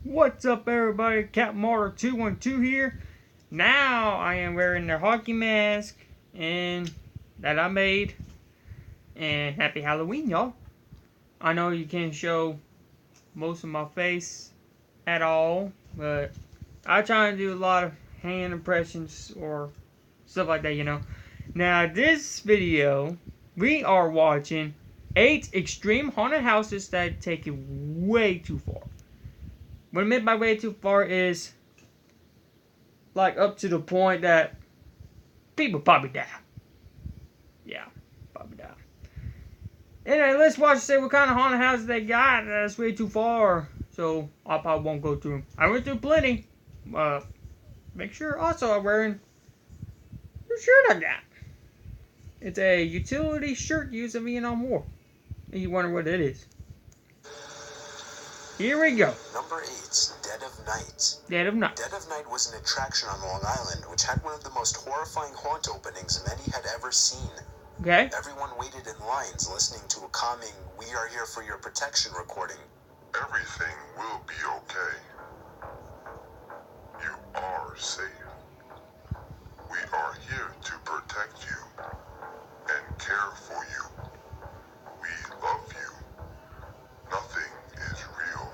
What's up, everybody? Cat Martyr 212 here. Now I am wearing the hockey mask and that I made. And happy Halloween, y'all. I know you can't show most of my face at all, but I try to do a lot of hand impressions or stuff like that, you know. Now, this video, we are watching 8 extreme haunted houses that take it way too far. What I meant by way too far is like up to the point that people probably die. Yeah, probably die. Anyway, let's watch and see what kind of haunted houses they got. That's way too far, so I probably won't go through them. I went through plenty. Make sure also I'm wearing the shirt I got. It's a utility shirt used in Vietnam War. And you wonder what it is. Here we go. Number 8, Dead of Night. Dead of Night. Dead of Night was an attraction on Long Island, which had one of the most horrifying haunt openings many had ever seen. Okay. Everyone waited in lines listening to a calming "We are here for your protection" recording. Everything will be okay. You are safe. We are here to protect you and care for you. We love you. Nothing is real.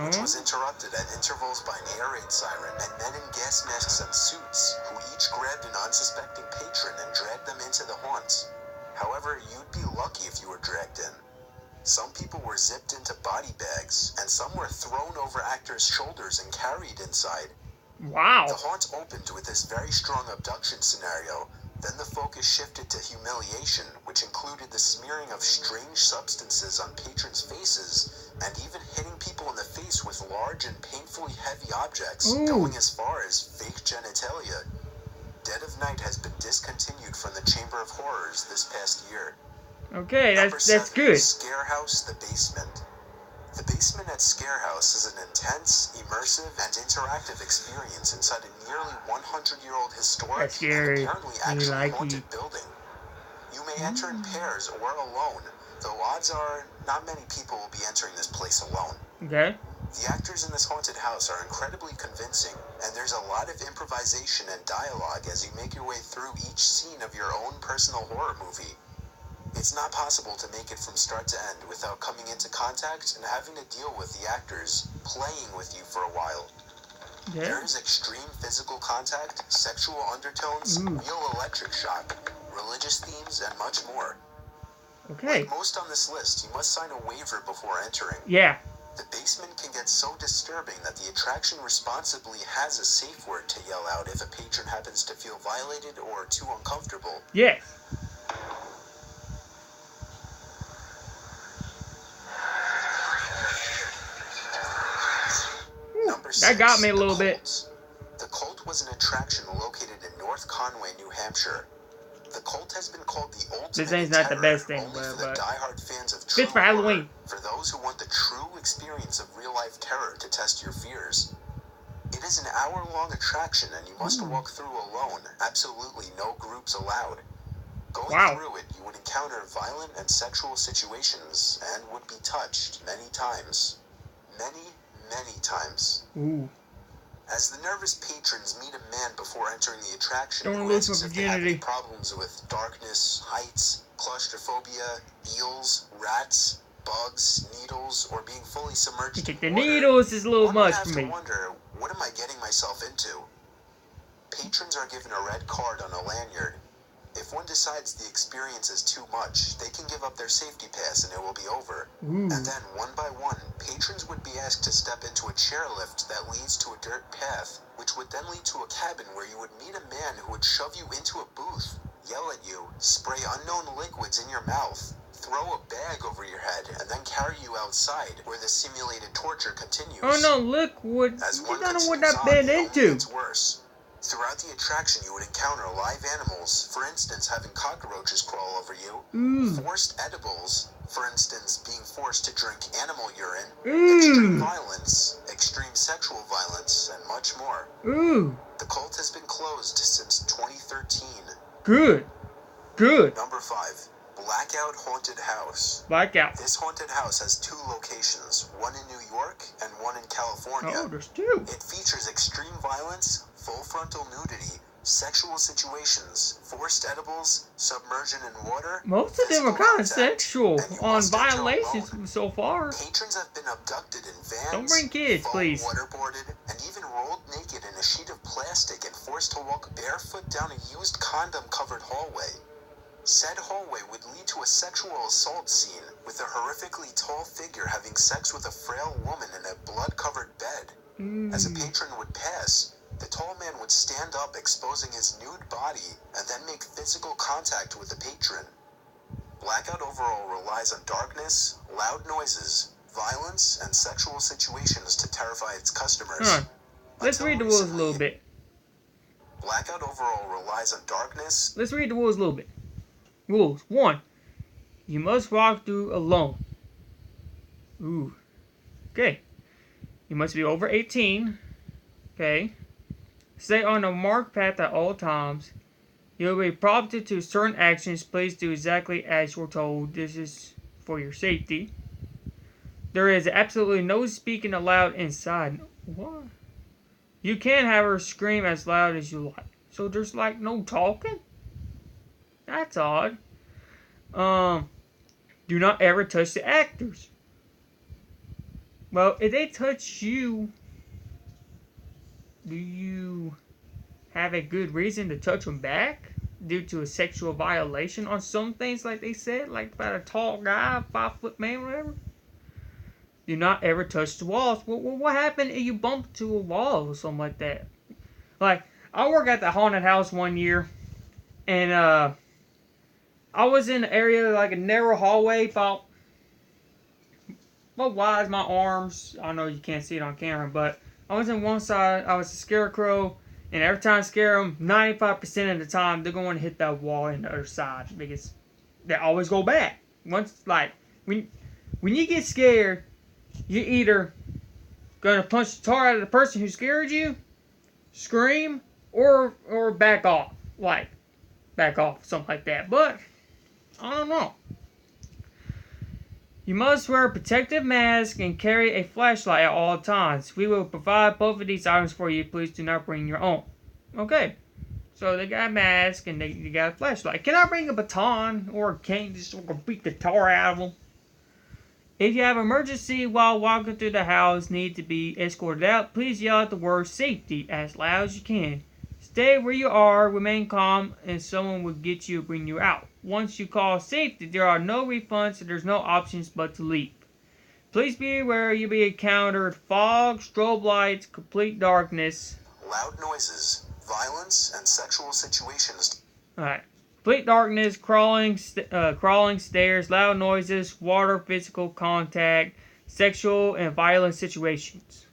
Which was interrupted at intervals by an air raid siren and men in gas masks and suits, who each grabbed an unsuspecting patron and dragged them into the haunt. However, you'd be lucky if you were dragged in. Some people were zipped into body bags, and some were thrown over actors' shoulders and carried inside. Wow. The haunt opened with this very strong abduction scenario. Then the focus shifted to humiliation, which included the smearing of strange substances on patrons' faces, and even hitting people in the face with large and painfully heavy objects, going as far as fake genitalia. Dead of Night has been discontinued from the Chamber of Horrors this past year. Okay, Number that's 7, good. Scare House, The Basement. The basement at Scare House is an intense, immersive, and interactive experience inside a nearly 100-year-old historic That's scary. and apparently actually like haunted building. You may enter in pairs or alone, though odds are not many people will be entering this place alone. Okay. The actors in this haunted house are incredibly convincing, and there's a lot of improvisation and dialogue as you make your way through each scene of your own personal horror movie. It's not possible to make it from start to end without coming into contact and having to deal with the actors playing with you for a while. Yeah. There is extreme physical contact, sexual undertones, real electric shock, religious themes, and much more. Okay. Like most on this list, you must sign a waiver before entering. Yeah. The basement can get so disturbing that the attraction responsibly has a safe word to yell out if a patron happens to feel violated or too uncomfortable. Yeah. Number 6, That got me a The little bit. Cult. The Cult was an attraction located in North Conway, New Hampshire. The Cult has been called the ultimate This thing's not the terror, best thing, only for the but diehard fans of true fits for horror, Halloween. for those who want the true experience of real-life terror to test your fears. It is an hour-long attraction, and you must walk through alone. Absolutely no groups allowed. Going through it, you would encounter violent and sexual situations, and would be touched many times. Many times. Ooh. As the nervous patrons meet a man before entering the attraction, Don't who lose asks my if they have any virginity. problems with darkness, heights, claustrophobia, eels, rats, bugs, needles, or being fully submerged You take in the water, needles is a little one would much have for to me. wonder, what am I getting myself into? Patrons are given a red card on a lanyard. If one decides the experience is too much, they can give up their safety pass and it will be over. Ooh. And then, one by one, patrons would be asked to step into a chairlift that leads to a dirt path, which would then lead to a cabin where you would meet a man who would shove you into a booth, yell at you, spray unknown liquids in your mouth, throw a bag over your head, and then carry you outside, where the simulated torture continues. Oh no, liquid. As You one don't know what continues that on, been it only into. gets worse. Throughout the attraction, you would encounter live animals, for instance, having cockroaches crawl over you, forced edibles, for instance, being forced to drink animal urine, extreme violence, extreme sexual violence, and much more. Ooh. The cult has been closed since 2013. Good. Good. Number 5, Blackout Haunted House. Blackout. This haunted house has 2 locations, one in New York and one in California. Oh, there's 2. It features extreme violence, full frontal nudity, sexual situations, forced edibles, submersion in water. Most of them are kind of sexual and you on must enter violations alone. so far. Patrons have been abducted in vans, Don't bring kids, fall please. waterboarded, and even rolled naked in a sheet of plastic and forced to walk barefoot down a used condom-covered hallway. Said hallway would lead to a sexual assault scene, with a horrifically tall figure having sex with a frail woman in a blood-covered bed. As a patron would pass, the tall man would stand up exposing his nude body and then make physical contact with the patron. Blackout overall relies on darkness, loud noises, violence, and sexual situations to terrify its customers. Let's read the rules a little bit. Blackout overall relies on darkness. Let's read the rules a little bit. Rules. 1. You must walk through alone. Ooh. Okay. You must be over 18. Okay. Stay on a marked path at all times. You'll be prompted to certain actions. Please do exactly as you're told. This is for your safety. There is absolutely no speaking aloud inside. What? You can, however, scream as loud as you like. So there's like no talking? That's odd. Do not ever touch the actors. Well, if they touch you, do you have a good reason to touch them back? Due to a sexual violation on some things, like they said, like about a tall guy, 5-foot man, whatever. Do not ever touch the walls. Well, what happened if you bump into a wall or something like that? Like, I worked at the haunted house one year, and I was in an area like a narrow hallway, about wide as my arms. I know you can't see it on camera, but I was in one side. I was a scarecrow, and every time I scare them, 95% of the time they're going to hit that wall in the other side because they always go back. Once, like, when you get scared, you're either gonna punch the tar out of the person who scared you, scream, or back off, something like that. But I don't know. You must wear a protective mask and carry a flashlight at all times. We will provide both of these items for you. Please do not bring your own. Okay. So they got a mask and they got a flashlight. Can I bring a baton or a cane just so I can beat the tar out of them? If you have an emergency while walking through the house, need to be escorted out, please yell out the word safety as loud as you can. Stay where you are, remain calm, and someone will get you or bring you out. Once you call safety, there are no refunds, and there's no options but to leave. Please be aware you'll be encountered fog, strobe lights, complete darkness. Loud noises, violence, and sexual situations. Alright. Complete darkness, crawling stairs, loud noises, water, physical contact, sexual and violent situations.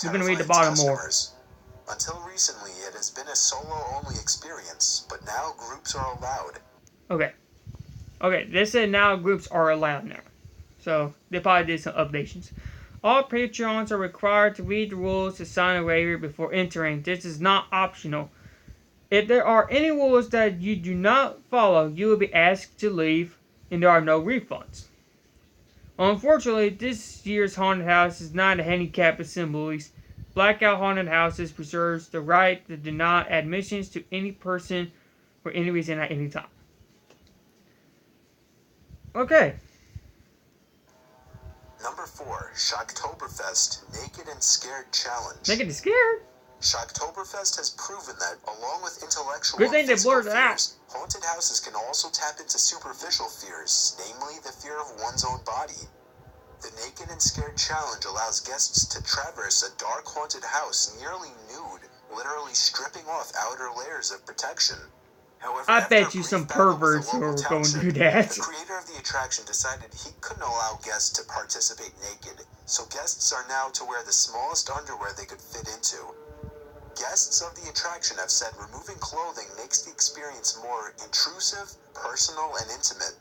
We're going to read the bottom more. Until recently, it has been a solo-only experience, but now groups are allowed. Okay, they said now groups are allowed now. So, they probably did some updations. All patrons are required to read the rules to sign a waiver before entering. This is not optional. If there are any rules that you do not follow, you will be asked to leave, and there are no refunds. Unfortunately, this year's haunted house is not a handicap assembly. Blackout Haunted Houses preserves the right to deny admissions to any person for any reason at any time. Okay. Number 4, Shocktoberfest Naked and Scared Challenge. Naked and Scared? Shocktoberfest has proven that, along with intellectual Good thing they blurred it out. fears, haunted houses can also tap into superficial fears, namely the fear of one's own body. The Naked and Scared Challenge allows guests to traverse a dark haunted house nearly nude, literally stripping off outer layers of protection. However, I after bet a you brief some battle with perverts the who local are going to do township, that. The creator of the attraction decided he couldn't allow guests to participate naked, so guests are now to wear the smallest underwear they could fit into. Guests of the attraction have said removing clothing makes the experience more intrusive, personal, and intimate.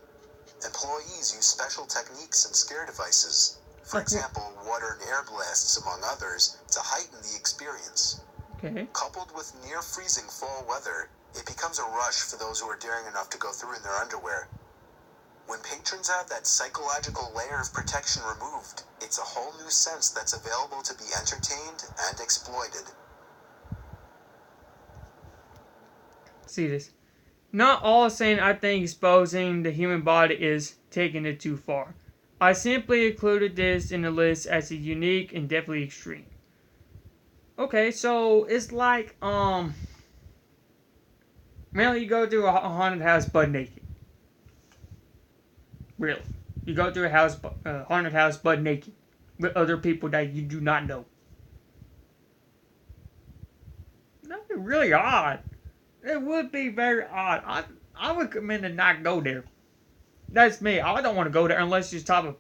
Employees use special techniques and scare devices, for example, water and air blasts among others, to heighten the experience. Okay. Coupled with near-freezing fall weather, it becomes a rush for those who are daring enough to go through in their underwear. When patrons have that psychological layer of protection removed, it's a whole new sense that's available to be entertained and exploited. See this. Not all saying I think exposing the human body is taking it too far. I simply included this in the list as a unique and definitely extreme. Okay, so it's like, really, you go to a haunted house butt naked. Really. You go to a haunted house butt naked with other people that you do not know. That'd be really odd. It would be very odd. I would recommend to not go there. That's me. I don't want to go there unless you're type of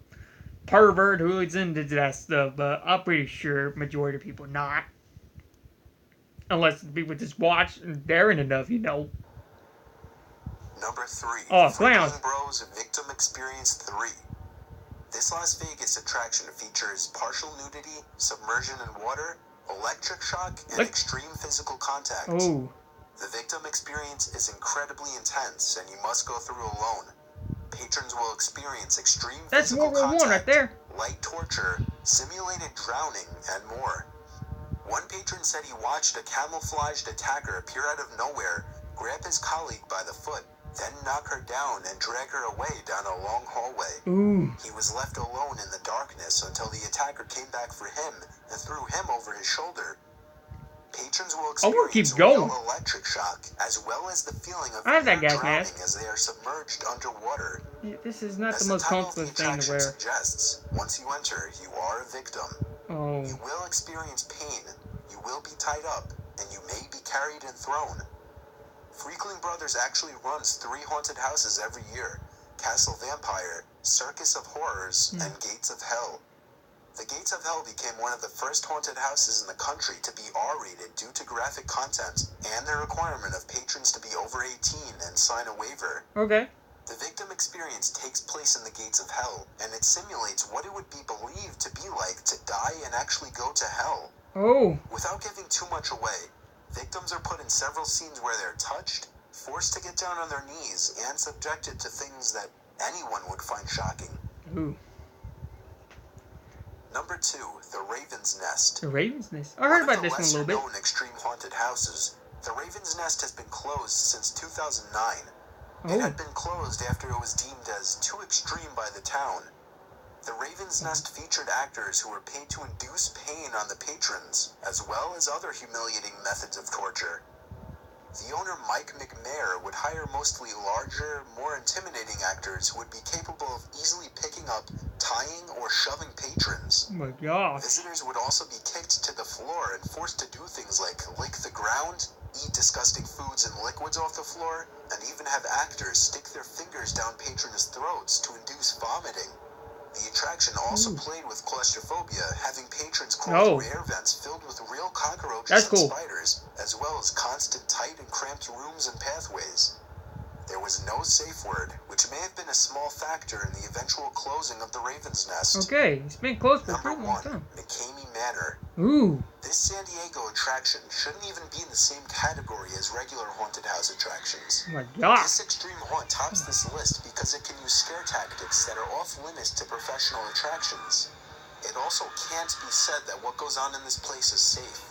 pervert who is into that stuff. But I'm pretty sure majority of people not. Unless people just watch and daring enough, you know. Number 3. Oh, Freakling clowns. Bros Victim Experience 3. This Las Vegas attraction features partial nudity, submersion in water, electric shock, and extreme physical contact. Oh. The victim experience is incredibly intense, and you must go through alone. Patrons will experience extreme physical World War contact, I right there. light torture, simulated drowning, and more. One patron said he watched a camouflaged attacker appear out of nowhere, grab his colleague by the foot, then knock her down and drag her away down a long hallway. Ooh. He was left alone in the darkness until the attacker came back for him and threw him over his shoulder. Patrons will experience real electric shock, as well as the feeling of drowning as they are submerged underwater. Yeah, this is not the most comfortable thing to wear. Suggests, once you enter, you are a victim. Oh. You will experience pain, you will be tied up, and you may be carried and thrown. Freakling Brothers actually runs 3 haunted houses every year: Castle Vampire, Circus of Horrors, and Gates of Hell. The Gates of Hell became one of the first haunted houses in the country to be R-rated due to graphic content and the requirement of patrons to be over 18 and sign a waiver. Okay. The victim experience takes place in the Gates of Hell, and it simulates what it would be believed to be like to die and actually go to hell. Oh. Without giving too much away, victims are put in several scenes where they're touched, forced to get down on their knees, and subjected to things that anyone would find shocking. Ooh. Number 2, The Raven's Nest. The Raven's Nest. I heard about this one a little bit. One of the lesser-known extreme haunted houses, The Raven's Nest has been closed since 2009. It had been closed after it was deemed as too extreme by the town. The Raven's Nest featured actors who were paid to induce pain on the patrons, as well as other humiliating methods of torture. The owner, Mike McMayer, would hire mostly larger, more intimidating actors who would be capable of easily picking up, tying, or shoving patrons. Oh my gosh. Visitors would also be kicked to the floor and forced to do things like lick the ground, eat disgusting foods and liquids off the floor, and even have actors stick their fingers down patrons' throats to induce vomiting. The attraction also played with claustrophobia, having patrons crawl through air vents filled with real cockroaches and spiders, as well as constant tight and cramped rooms and pathways. There was no safe word, which may have been a small factor in the eventual closing of the Raven's Nest. Okay, it's been closed for a Number pretty long 1, time. McCamey Manor. Ooh. This San Diego attraction shouldn't even be in the same category as regular haunted house attractions. Oh my gosh. This extreme haunt tops this list because it can use scare tactics that are off limits to professional attractions. It also can't be said that what goes on in this place is safe.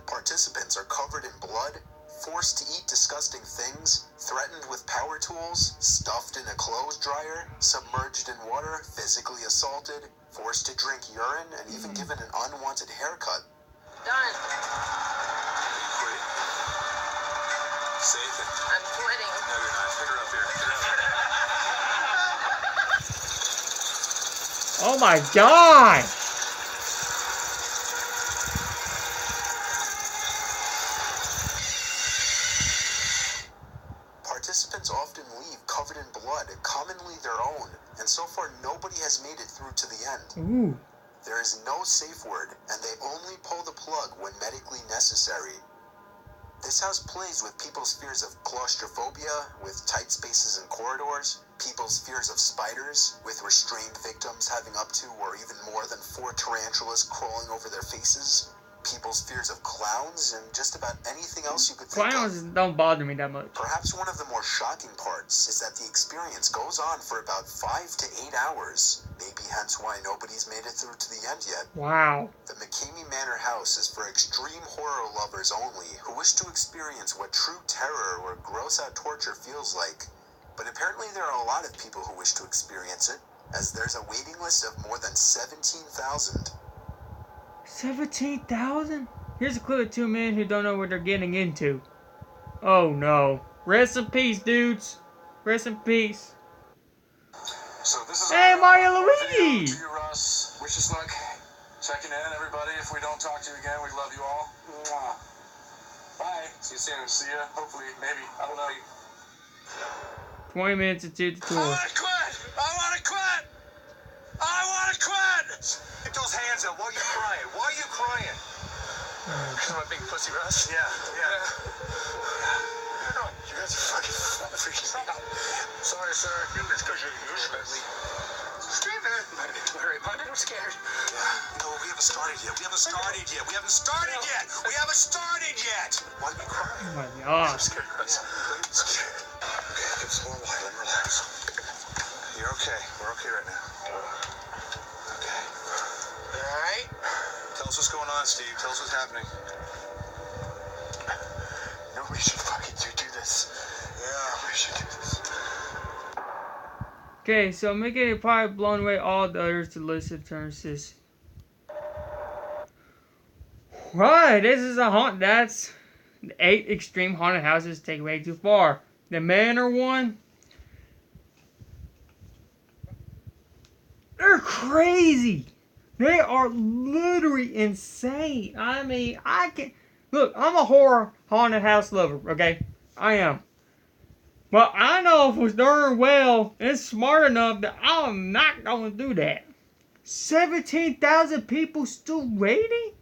Participants are covered in blood, forced to eat disgusting things, threatened with power tools, stuffed in a clothes dryer, submerged in water, physically assaulted, forced to drink urine, and even given an unwanted haircut. Done. Quit. Say it. I'm quitting. No, you're not. Pick her up here. Get Oh my god. Participants often leave covered in blood, commonly their own, and so far nobody has made it through to the end. Ooh. There is no safe word, and they only pull the plug when medically necessary. This house plays with people's fears of claustrophobia, with tight spaces and corridors, people's fears of spiders, with restrained victims having up to or even more than 4 tarantulas crawling over their faces, people's fears of clowns and just about anything else you could think Clowns of. don't bother me that much. Perhaps one of the more shocking parts is that the experience goes on for about 5 to 8 hours, maybe hence why nobody's made it through to the end yet. Wow. The McCamey Manor House is for extreme horror lovers only who wish to experience what true terror or gross-out torture feels like. But apparently there are a lot of people who wish to experience it, as there's a waiting list of more than 17,000. 17,000? Here's a clue of two men who don't know what they're getting into. Oh no. Rest in peace, dudes. Rest in peace. So this is Hey, our Mario video Luigi! to you, Russ. Wish us luck. Checking in, everybody. If we don't talk to you again, we love you all. Mwah. Bye. See you soon. See ya. Hopefully. Maybe. I don't know. 20 minutes into the I tour. want to quit! I want to quit! I want to quit! Get those hands up. Why are you crying? Why are you crying? Because I'm a big pussy, Russ. Yeah. You guys are fucking freaking me out. Sorry, sir. It's because you're useless. Steven! I'm scared. Yeah. No, we haven't started yet. We haven't started yet. Why are you crying? Oh my I'm gosh. scared, Russ. I'm scared. Okay, give us a little while and relax. You're okay. We're okay right now. Okay. Alright? Tell us what's going on, Steve. Tell us what's happening. Nobody should fucking do this. Yeah. Nobody should do this. Okay, so Mickey probably blown away all the others to listen to this. Right, this is a haunt. That's 8 extreme haunted houses take way too far. The Manor one, they're crazy. They are literally insane. I mean, I can look. I'm a horror haunted house lover. Okay, I am. But I know for darn well and smart enough that I'm not going to do that. 17,000 people still waiting?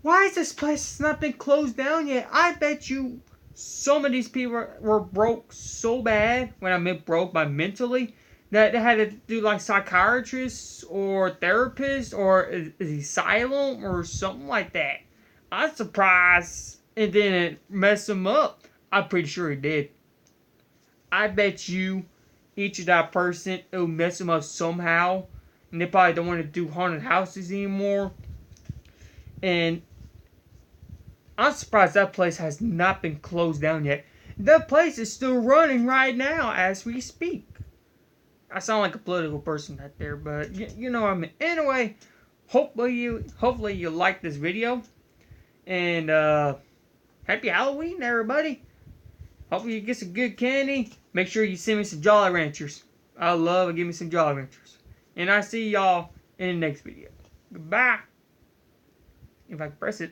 Why is this place not been closed down yet? I bet you some of these people were broke so bad, when I meant broke by mentally, that they had to do like psychiatrists or therapists or an asylum or something like that. I'm surprised it didn't mess them up. I'm pretty sure it did. I bet you each of that person, it'll mess them up somehow. And they probably don't want to do haunted houses anymore. And I'm surprised that place has not been closed down yet. That place is still running right now as we speak. I sound like a political person out there, but you know what I mean. Anyway, hopefully you like this video. And happy Halloween, everybody. Hopefully you get some good candy. Make sure you send me some Jolly Ranchers. I love it. Give me some Jolly Ranchers. And I see y'all in the next video. Goodbye. If I can press it.